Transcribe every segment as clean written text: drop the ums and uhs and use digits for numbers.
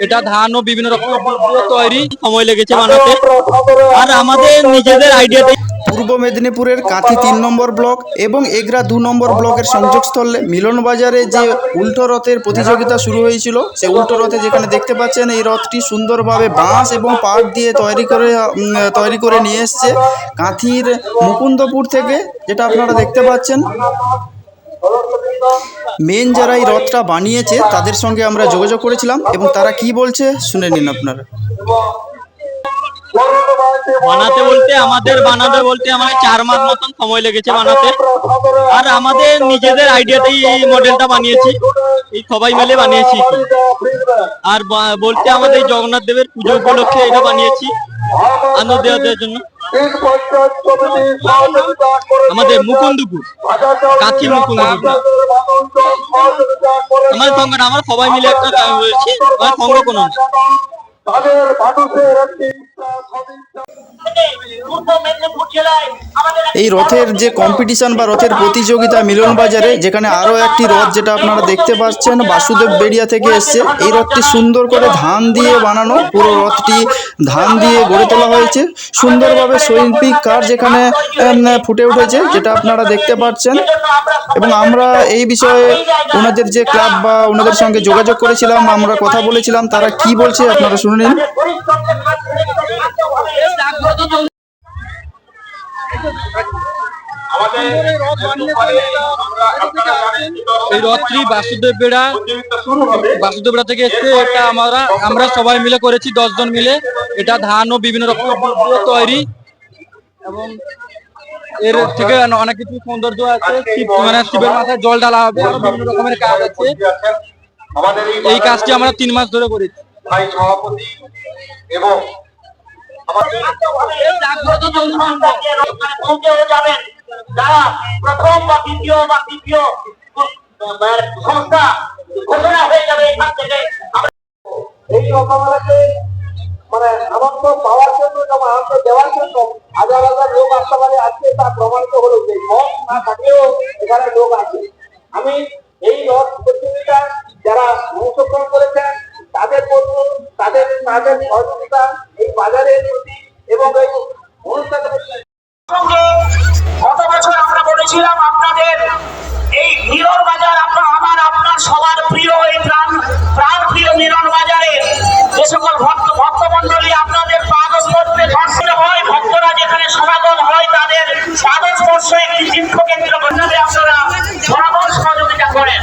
এটা ধান ও বিভিন্ন রকমের তৈরি সময় লেগেছে বানাতে, আর আমাদের নিজেদের আইডিয়াতে। পূর্ব মেদিনীপুরের কাঁথি ৩ নম্বর ব্লক এবং এগরা ২ নম্বর ব্লকের সংযোগস্থলে মিলনবাজারে যে উল্টো রথের প্রতিযোগিতা শুরু হয়েছিল, সেই উল্টো রথে যেখানে দেখতে পাচ্ছেন এই রথটি সুন্দরভাবে বাঁশ এবং পাট দিয়ে তৈরি করে নিয়ে এসছে কাঁথির মুকুন্দপুর থেকে, যেটা আপনারা দেখতে পাচ্ছেন। মেন যারা এই রথটা বানিয়েছে তাদের সঙ্গে আমরা যোগাযোগ করেছিলাম এবং তারা কি বলছে শুনে নিন আপনারা। বানাতে বলতে আমাদের 4 মাস মতন সময় লেগেছে বানাতে, আর আমাদের নিজেদের আইডিয়াতেই এই মডেলটা বানিয়েছি, এই সবাই মিলে বানিয়েছি। আর বলতে আমাদের জগন্নাথ দেবের পুজো উপলক্ষে এটা বানিয়েছি আনন্দ দেওয়ার জন্য। আমাদের মুকুন্দপুর, কাঁথি মুকুন্দপুর আমার সংগঠন, আমরা সবাই মিলে একটা রয়েছি, সঙ্গ কোনো এই রথের যে কম্পিটিশন বা রথের প্রতিযোগিতা মিলনবাজারে, যেখানে আরও একটি রথ যেটা আপনারা দেখতে পাচ্ছেন বাসুদেব বেড়িয়া থেকে এসছে। এই রথটি সুন্দর করে ধান দিয়ে বানানো, পুরো রথটি ধান দিয়ে গড়ে তোলা হয়েছে সুন্দরভাবে, শৈল্পিক কাজ যেখানে ফুটে উঠেছে, যেটা আপনারা দেখতে পাচ্ছেন। এবং আমরা এই বিষয়ে ওনাদের যে ক্লাব বা ওনাদের সঙ্গে যোগাযোগ করেছিলাম, আমরা কথা বলেছিলাম, তারা কি বলছে আপনারা শুনে নিন। এই রথটি বাসুদেব বেড়া থেকে এসছে। এটা আমরা সবাই মিলে করেছি, 10 জন মিলে। এটা ধান ও বিভিন্ন রকমের তৈরি, এবং এর থেকে অনেক কিছু সৌন্দর্য আছে। মানে শিবের মাথায় জল ঢালা হবে, বিভিন্ন রকমের কাজ আছে। এই কাজটি আমরা 3 মাস ধরে করেছি। প্রথম বা দ্বিতীয় সংস্থা ঘোষণা হয়ে যাবে এখান থেকে। এই রকমালাকে মানে আনন্দ পাওয়ার জন্য, যেমন আনন্দ দেওয়ার জন্য হাজার হাজার লোক আসতে পারে, আজকে তা প্রমাণিত হলো যে কম না থাকলেও এখানে লোক আছে। আমি এই রথ প্রতিযোগিতা যারা অংশগ্রহণ করেছেন তাদের বলবো, তাদের সহযোগিতা এই বাজারের প্রতি এবং এই অনুষ্ঠানের সঙ্গে। গত বছর আমরা বলেছিলাম আপনাদের এই মিলন বাজার আপনার সবার প্রিয়, এই প্রাণ প্রিয় মিলন বাজারে যে সকল ভক্তমন্ডলী আপনাদের পাদস্পর্শে ধর্ষিত হয়, ভক্তরা যেখানে সমাগম হয় তাদের পাদস্পর্শ একটি তীর্থকেন্দ্র বানাতে আপনারা বরাবর সহযোগিতা করেন।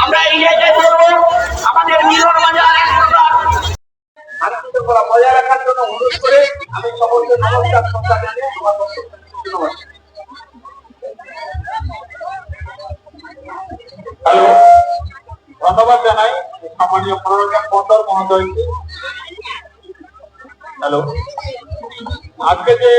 আমরা এই জায়গায় বলবো আমাদের মিলন বাজার আনন্দকরা বজায় রাখার জন্য অনুরোধ করে আমি সকলকে নমস্কার শ্রদ্ধা জানিয়ে আমার বক্তব্য ধন্যবাদ। হ্যালো, ধন্যবাদ জানাই সম্মানীয় প্রধান বন্দর মহোদয়কে। হ্যালো, আজকে যে